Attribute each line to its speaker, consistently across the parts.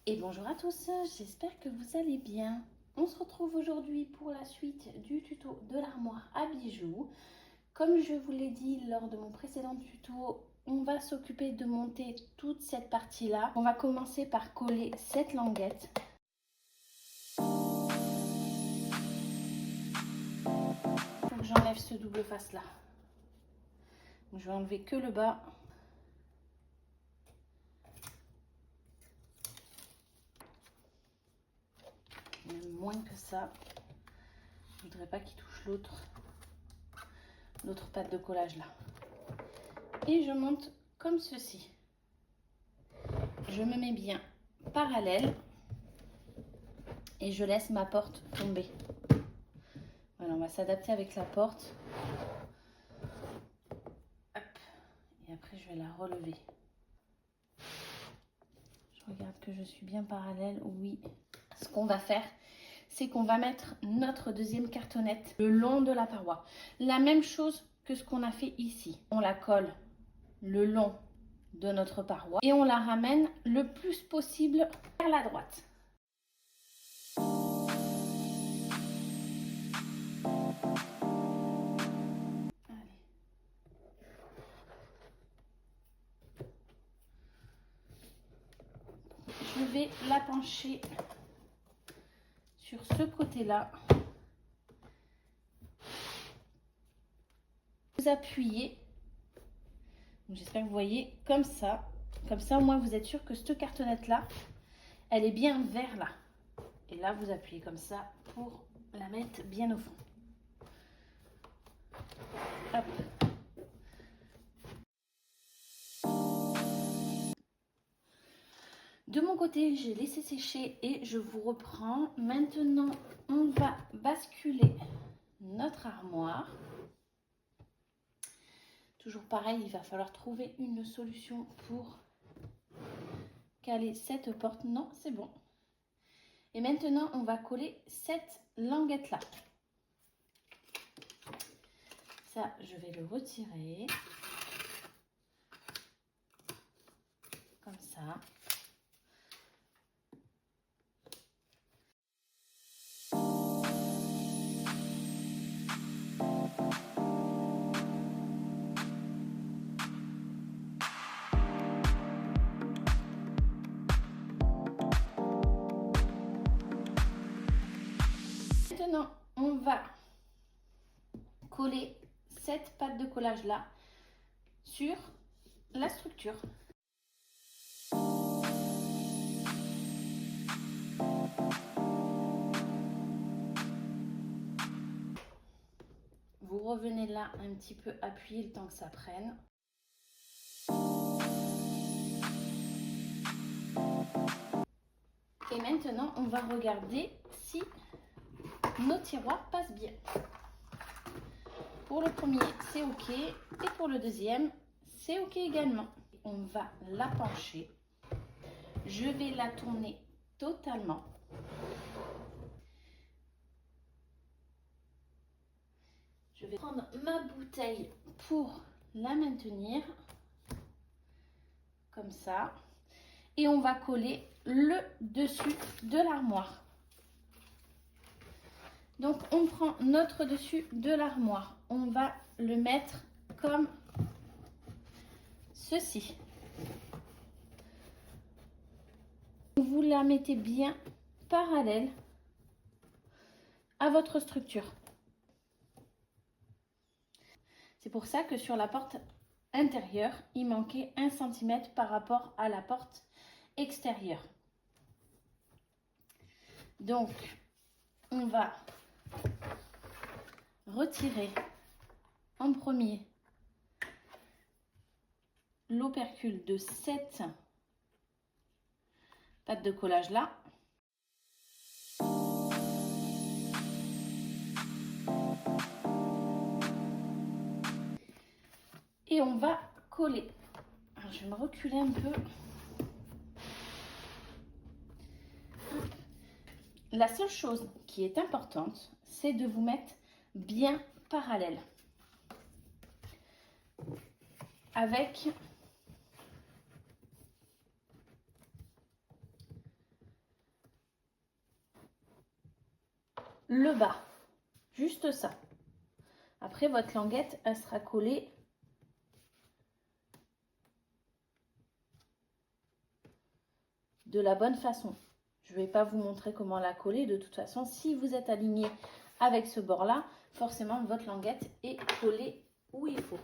Speaker 1: Et bonjour à tous, j'espère que vous allez bien. On se retrouve aujourd'hui pour la suite du tuto de l'armoire à bijoux. Comme je vous l'ai dit lors de mon précédent tuto, on va s'occuper de monter toute cette partie-là. On va commencer par coller cette languette. Il faut que j'enlève ce double face-là. Je vais enlever que le bas. Même moins que ça. Je ne voudrais pas qu'il touche l'autre patte de collage là. Et je monte comme ceci. Je me mets bien parallèle et je laisse ma porte tomber. Voilà, on va s'adapter avec la porte. Hop. Et après, je vais la relever. Je regarde que je suis bien parallèle. Oui. Ce qu'on va faire, c'est qu'on va mettre notre deuxième cartonnette le long de la paroi. La même chose que ce qu'on a fait ici. On la colle le long de notre paroi et on la ramène le plus possible vers la droite. Je vais la pencher sur ce côté-là. Vous appuyez. J'espère que vous voyez comme ça. Comme ça, au moins, vous êtes sûr que cette cartonnette-là, elle est bien vers là. Et là, vous appuyez comme ça pour la mettre bien au fond. Hop. De mon côté, j'ai laissé sécher et je vous reprends. Maintenant, on va basculer notre armoire. Toujours pareil, il va falloir trouver une solution pour caler cette porte. Non, c'est bon. Et maintenant, on va coller cette languette-là. Ça, je vais le retirer. Comme ça. Maintenant, on va coller cette patte de collage là sur la structure. Vous revenez là un petit peu appuyé le temps que ça prenne. Et maintenant, on va regarder si nos tiroirs passent bien. Pour le premier, c'est OK. Et pour le deuxième, c'est OK également. On va la pencher. Je vais la tourner totalement. Je vais prendre ma bouteille pour la maintenir. Comme ça. Et on va coller le dessus de l'armoire. Donc, on prend notre dessus de l'armoire. On va le mettre comme ceci. Vous la mettez bien parallèle à votre structure. C'est pour ça que sur la porte intérieure, il manquait 1 cm par rapport à la porte extérieure. Donc, on va retirer en premier l'opercule de cette patte de collage là. Et on va coller. Alors, je vais me reculer un peu. La seule chose qui est importante, c'est de vous mettre bien parallèle avec le bas. Juste ça. Après, votre languette, elle sera collée de la bonne façon. Je ne vais pas vous montrer comment la coller. De toute façon, si vous êtes aligné avec ce bord-là, forcément, votre languette est collée où il faut.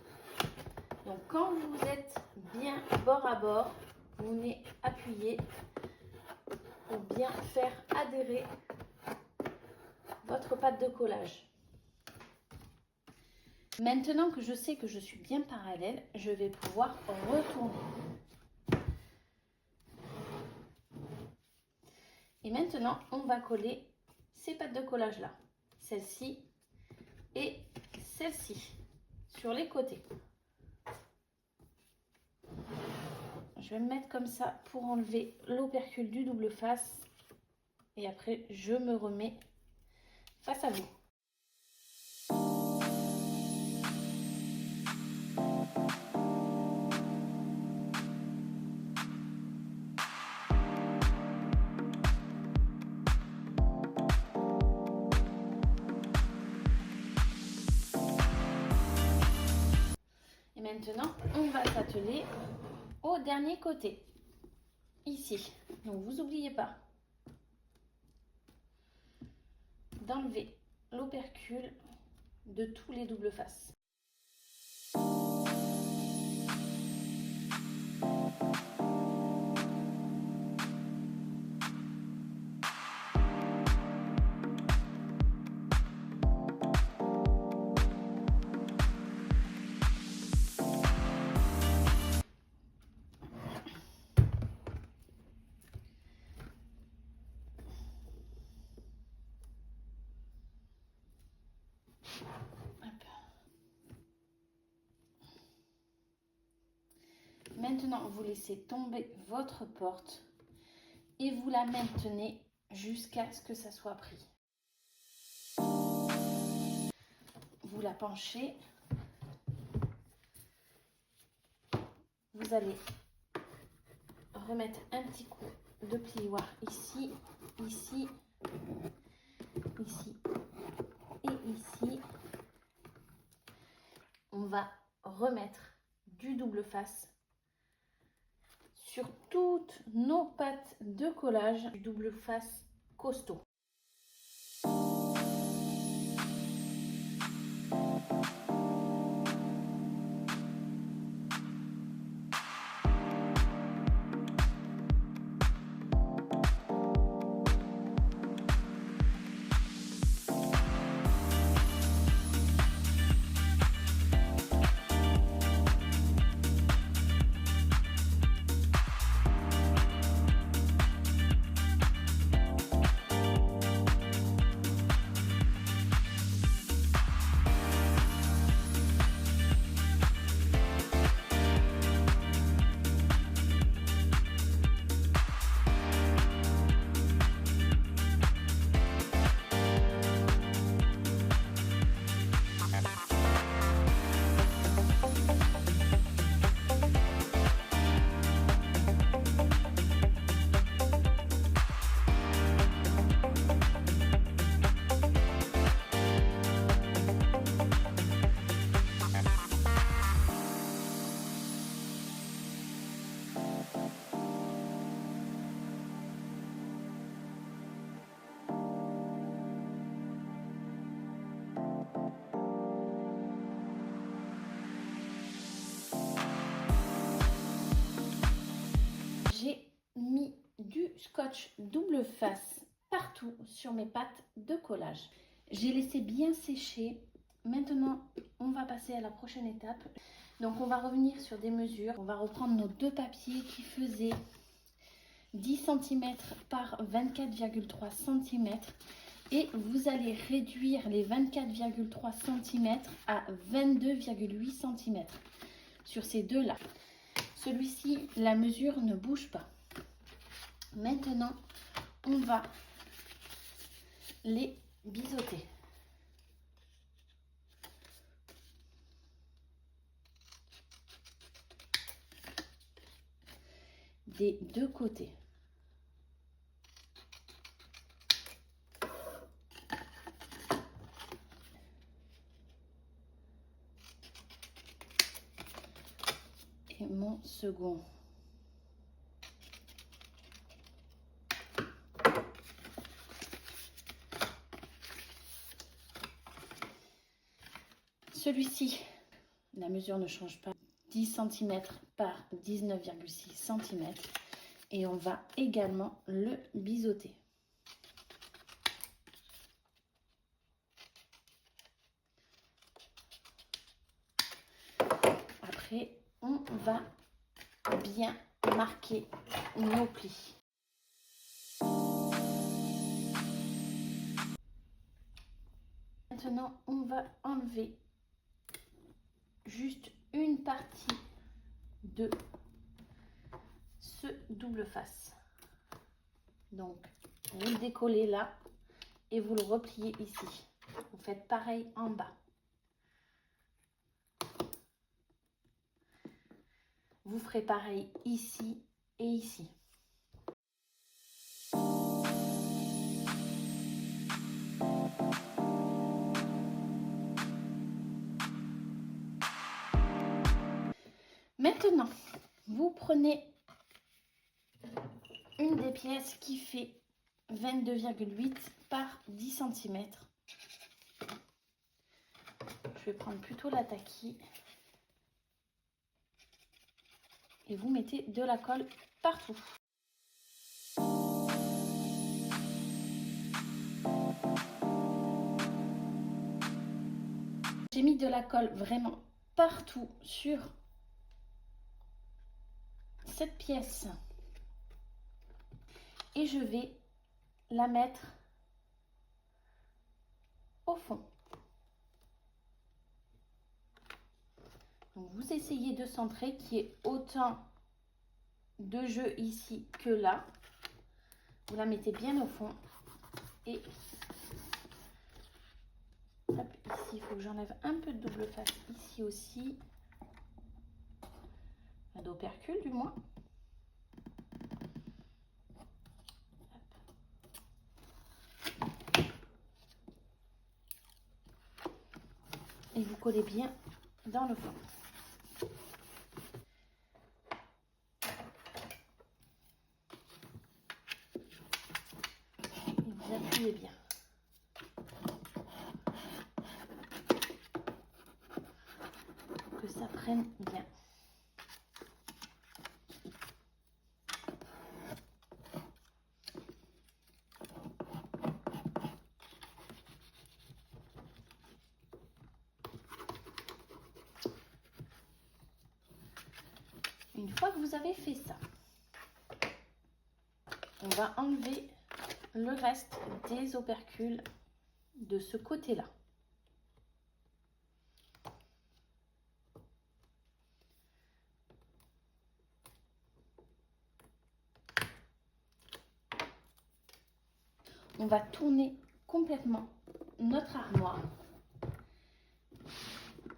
Speaker 1: Donc, quand vous êtes bien bord à bord, vous venez appuyer pour bien faire adhérer votre pâte de collage. Maintenant que je sais que je suis bien parallèle, je vais pouvoir retourner. Et maintenant, on va coller ces pâtes de collage là, celle-ci et celle-ci, sur les côtés. Je vais me mettre comme ça pour enlever l'opercule du double face. Et après, je me remets face à vous. Et maintenant, on va s'atteler au dernier côté, ici. Donc, vous n'oubliez pas d'enlever l'opercule de tous les doubles faces. Maintenant, vous laissez tomber votre porte et vous la maintenez jusqu'à ce que ça soit pris. Vous la penchez. Vous allez remettre un petit coup de plioir ici, ici, ici et ici. On va remettre du double face sur toutes nos pattes de collage, du double face costaud. J'ai mis du scotch double face partout sur mes pattes de collage. J'ai laissé bien sécher. Maintenant, on va passer à la prochaine étape. Donc, on va revenir sur des mesures. On va reprendre nos deux papiers qui faisaient 10 cm par 24,3 cm. Et vous allez réduire les 24,3 cm à 22,8 cm sur ces deux-là. Celui-ci, la mesure ne bouge pas. Maintenant, on va les biseauter. Des deux côtés. secondes. Celui-ci, la mesure ne change pas, 10 cm par 19,6 cm. Et on va également le biseauter. Après, on va bien marquer nos plis. Maintenant, on va enlever juste une partie de ce double face. Donc, vous le décollez là et vous le repliez ici. Vous faites pareil en bas. Vous ferez pareil ici et ici. Maintenant, vous prenez une des pièces qui fait 22,8 par 10 cm. Je vais prendre plutôt la taquille. Et vous mettez de la colle partout. J'ai mis de la colle vraiment partout sur cette pièce. Et je vais la mettre au fond. Donc vous essayez de centrer, qu'il y ait autant de jeu ici que là. Vous la mettez bien au fond. Et hop, ici, il faut que j'enlève un peu de double face. Ici aussi. D'opercule du moins. Et vous collez bien dans le fond. Et vous appuyez bien. Pour que ça prenne bien. Une fois que vous avez fait ça, on va enlever le reste des opercules de ce côté-là. On va tourner complètement notre armoire.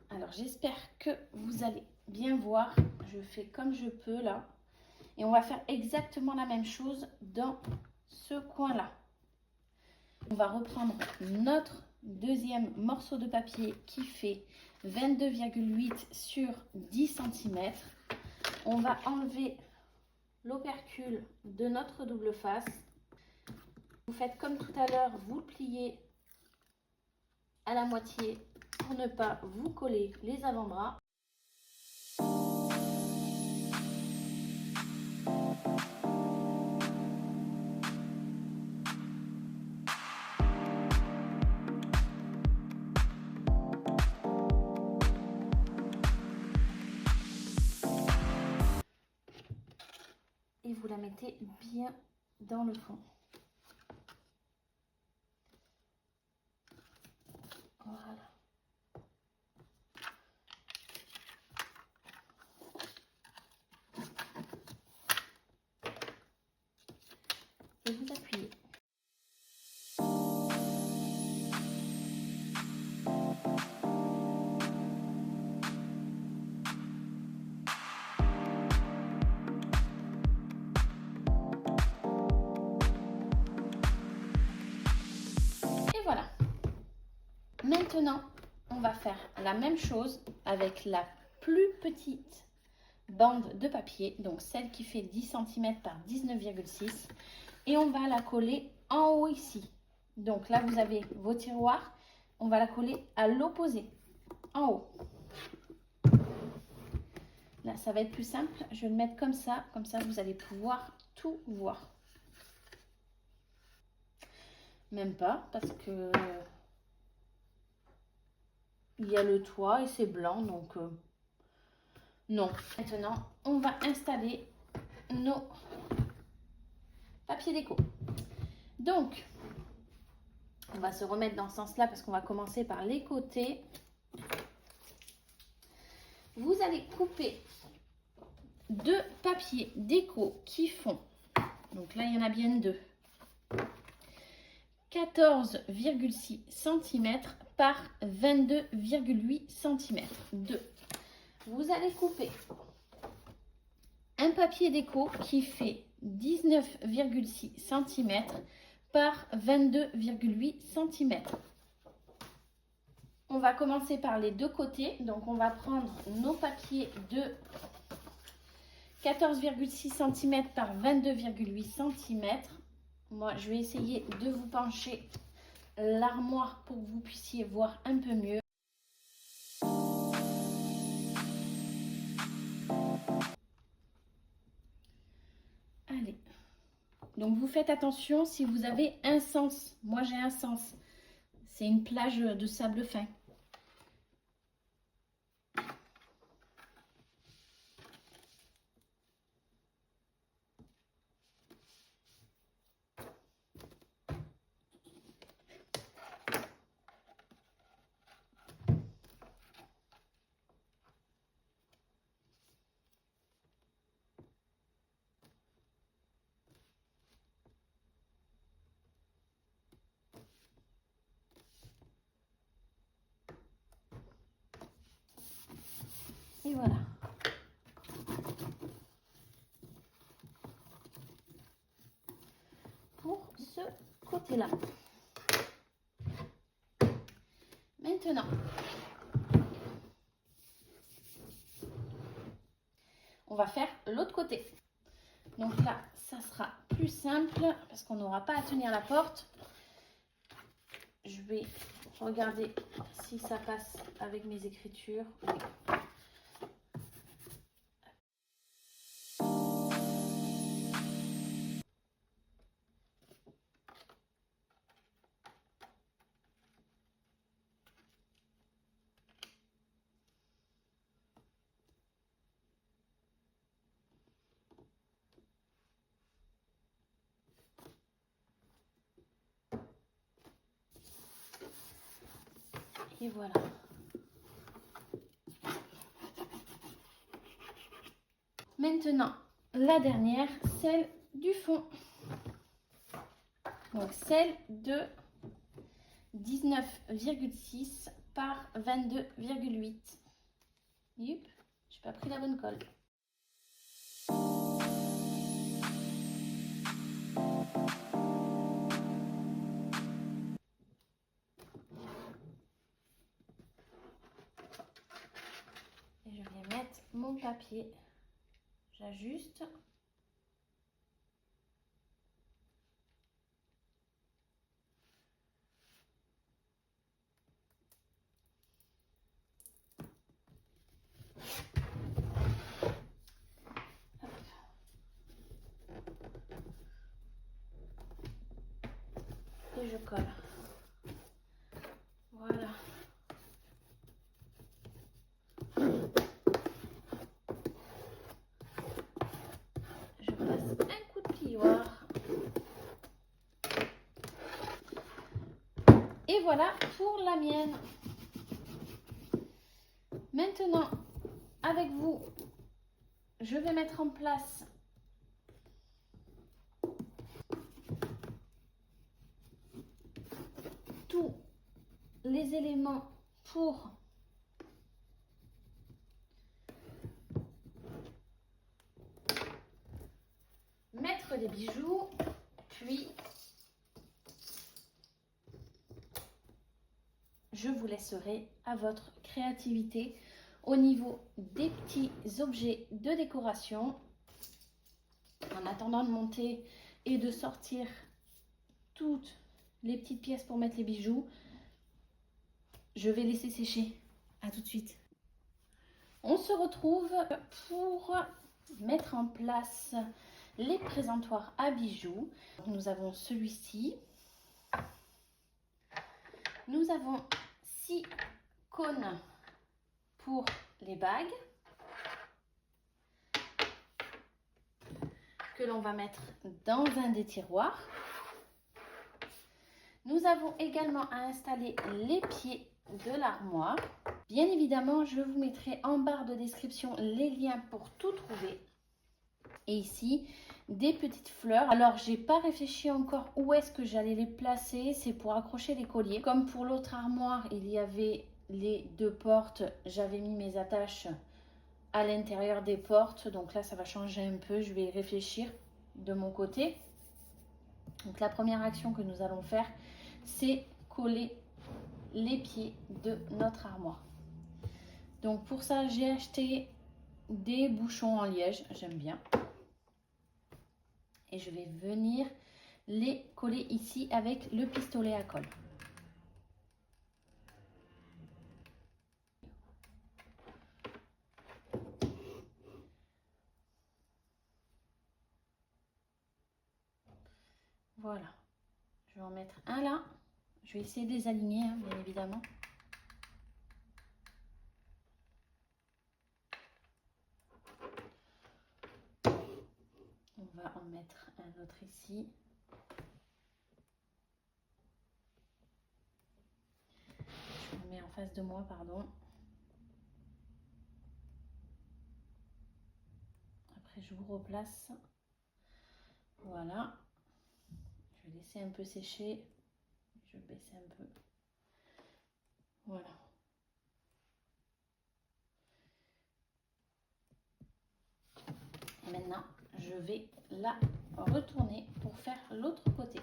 Speaker 1: Alors j'espère que vous allez bien voir. Je fais comme je peux là. Et on va faire exactement la même chose dans ce coin-là. On va reprendre notre deuxième morceau de papier qui fait 22,8 sur 10 cm. On va enlever l'opercule de notre double face. Vous faites comme tout à l'heure, vous le pliez à la moitié pour ne pas vous coller les avant-bras. Et vous la mettez bien dans le fond. Voilà. Et vous appuyez. Et voilà. Maintenant, on va faire la même chose avec la plus petite bande de papier, donc celle qui fait 10 cm par 19,6, et on va la coller en haut ici. Donc là, vous avez vos tiroirs, on va la coller à l'opposé, en haut. Là, ça va être plus simple, je vais le mettre comme ça vous allez pouvoir tout voir. Même pas, parce que il y a le toit et c'est blanc, donc non. Maintenant, on va installer nos papiers déco. Donc, on va se remettre dans ce sens-là parce qu'on va commencer par les côtés. Vous allez couper deux papiers déco qui font, donc là il y en a bien deux, 14,6 cm par 22,8 cm. Deux. Vous allez couper un papier déco qui fait 19,6 cm par 22,8 cm. On va commencer par les deux côtés. Donc, on va prendre nos papiers de 14,6 cm par 22,8 cm. Moi, je vais essayer de vous pencher l'armoire pour que vous puissiez voir un peu mieux. Allez. Donc, vous faites attention si vous avez un sens. Moi, j'ai un sens. C'est une plage de sable fin. Et voilà. Pour ce côté-là. Maintenant, on va faire l'autre côté. Donc là, ça sera plus simple parce qu'on n'aura pas à tenir la porte. Je vais regarder si ça passe avec mes écritures. Oui. Et voilà. Maintenant, la dernière, celle du fond. Donc, celle de 19,6 par 22,8. Yup, j'ai pas pris la bonne colle. Et je viens mettre mon papier. J'ajuste. Et je colle. Voilà. Je passe un coup de plioir. Et voilà pour la mienne. Maintenant, avec vous, je vais mettre en place tous les éléments pour mettre des bijoux, puis je vous laisserai à votre créativité au niveau des petits objets de décoration. En attendant de monter et de sortir toutes les petites pièces pour mettre les bijoux, je vais laisser sécher. À tout de suite. On se retrouve pour mettre en place les présentoirs à bijoux. Nous avons celui-ci. Nous avons 6 cônes pour les bagues que l'on va mettre dans un des tiroirs. Nous avons également à installer les pieds de l'armoire. Bien évidemment, je vous mettrai en barre de description les liens pour tout trouver. Et ici, des petites fleurs. Alors, j'ai pas réfléchi encore où est-ce que j'allais les placer. C'est pour accrocher les colliers. Comme pour l'autre armoire, il y avait les 2 portes. J'avais mis mes attaches à l'intérieur des portes. Donc là, ça va changer un peu. Je vais y réfléchir de mon côté. Donc, la première action que nous allons faire, c'est coller les pieds de notre armoire. Donc, pour ça, j'ai acheté des bouchons en liège. J'aime bien. Et je vais venir les coller ici avec le pistolet à colle. Voilà. Je vais en mettre un là. Je vais essayer de les aligner, hein, bien évidemment. On va en mettre un autre ici. Je le mets en face de moi, pardon. Après, je vous replace. Voilà. Je vais laisser un peu sécher. Je vais baisser un peu. Voilà. Et maintenant, je vais la retourner pour faire l'autre côté.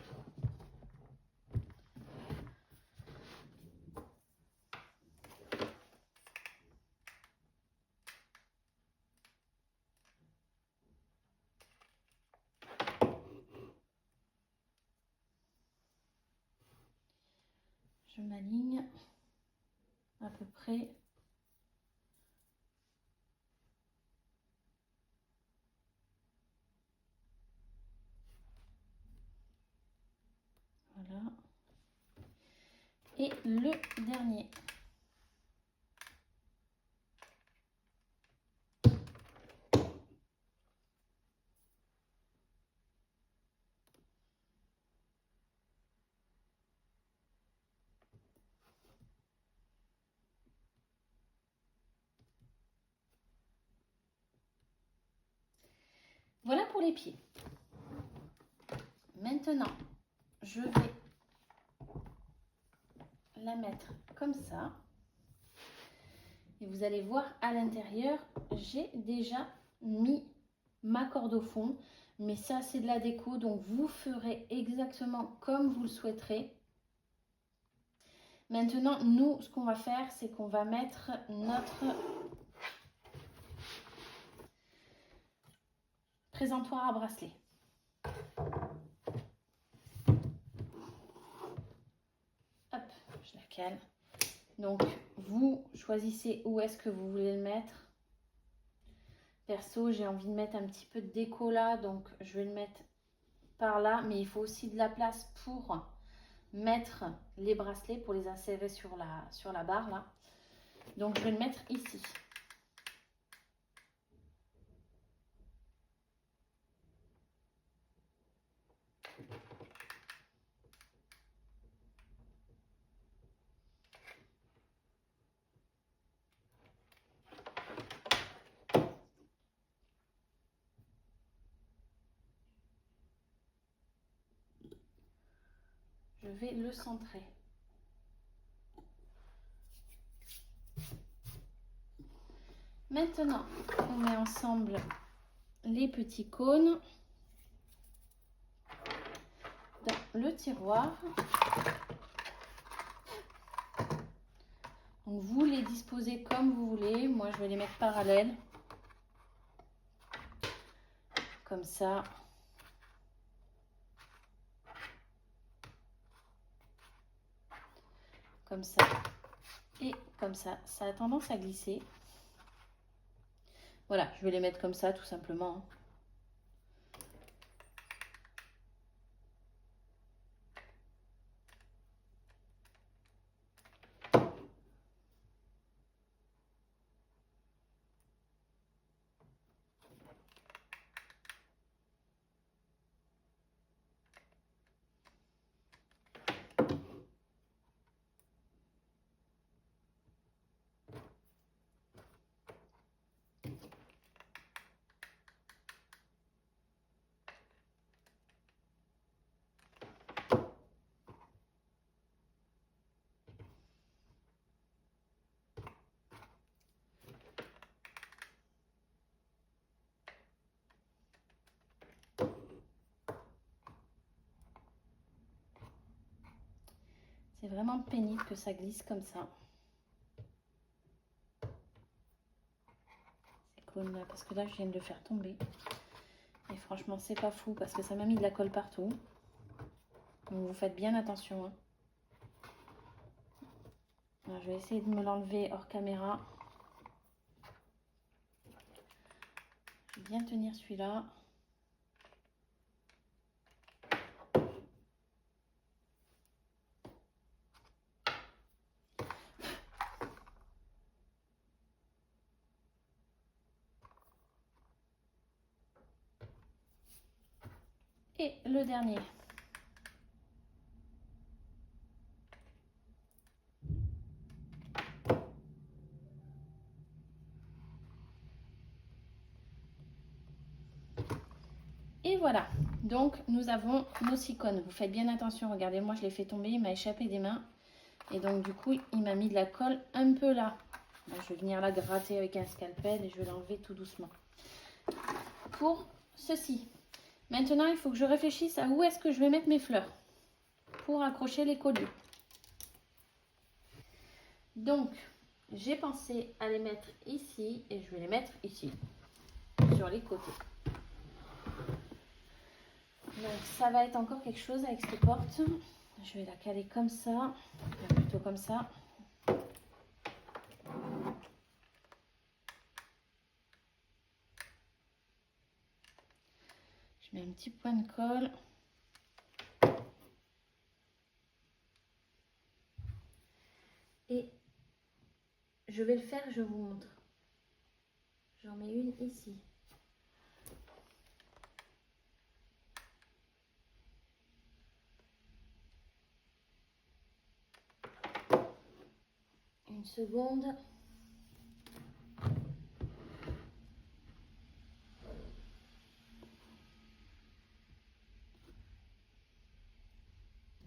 Speaker 1: Je m'aligne à peu près. Voilà. Et le dernier. Voilà pour les pieds. Maintenant, je vais la mettre comme ça. Et vous allez voir à l'intérieur, j'ai déjà mis ma corde au fond. Mais ça, c'est de la déco, donc vous ferez exactement comme vous le souhaiterez. Maintenant, nous, ce qu'on va faire, c'est qu'on va mettre notre présentoir à bracelet. Hop, je la cale. Donc, vous choisissez où est-ce que vous voulez le mettre. Perso, j'ai envie de mettre un petit peu de déco là, donc je vais le mettre par là. Mais il faut aussi de la place pour mettre les bracelets, pour les insérer sur la barre là. Donc, je vais le mettre ici. Je vais le centrer. Maintenant, on met ensemble les petits cônes dans le tiroir. Donc vous les disposez comme vous voulez. Moi je vais les mettre parallèles. Comme ça. Comme ça. Et comme ça. Ça a tendance à glisser. Voilà, je vais les mettre comme ça tout simplement. C'est vraiment pénible que ça glisse comme ça. C'est cool là, parce que là je viens de le faire tomber. Et franchement c'est pas fou parce que ça m'a mis de la colle partout. Donc vous faites bien attention. Hein. Alors, je vais essayer de me l'enlever hors caméra. Je vais bien tenir celui-là. Et le dernier. Et voilà, donc nous avons nos 6 cônes. Vous faites bien attention, regardez, moi je l'ai fait tomber, il m'a échappé des mains. Et donc du coup, il m'a mis de la colle un peu là. Donc, je vais venir la gratter avec un scalpel et je vais l'enlever tout doucement. Pour ceci, maintenant il faut que je réfléchisse à où est-ce que je vais mettre mes fleurs pour accrocher les colliers. Donc, j'ai pensé à les mettre ici et je vais les mettre ici, sur les côtés. Donc ça va être encore quelque chose avec cette porte. Je vais la caler comme ça, enfin, plutôt comme ça. Je mets un petit point de colle. Et je vais le faire, je vous montre. J'en mets une ici. Une seconde.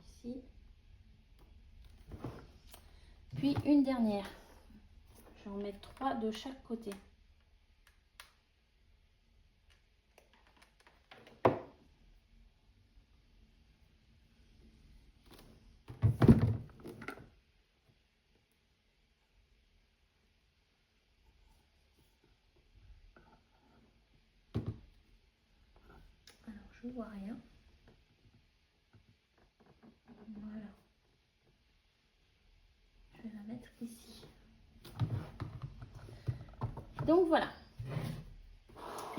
Speaker 1: Ici. Puis une dernière. Je vais en mettre 3 de chaque côté. Alors, je vois rien. Voilà. Je vais la mettre ici. Donc voilà.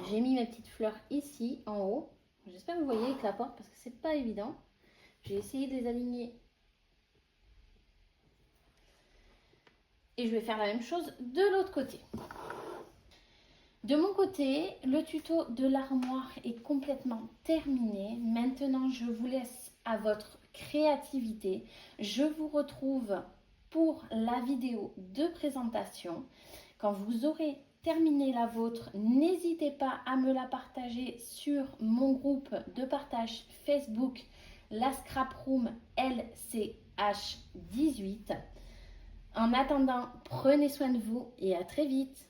Speaker 1: J'ai mis mes petites fleurs ici, en haut. J'espère que vous voyez avec la porte parce que c'est pas évident. J'ai essayé de les aligner. Et je vais faire la même chose de l'autre côté. De mon côté, le tuto de l'armoire est complètement terminé. Maintenant, je vous laisse à votre créativité. Je vous retrouve pour la vidéo de présentation. Quand vous aurez terminé la vôtre, n'hésitez pas à me la partager sur mon groupe de partage Facebook, la Scrap Room LCH18. En attendant, prenez soin de vous et à très vite.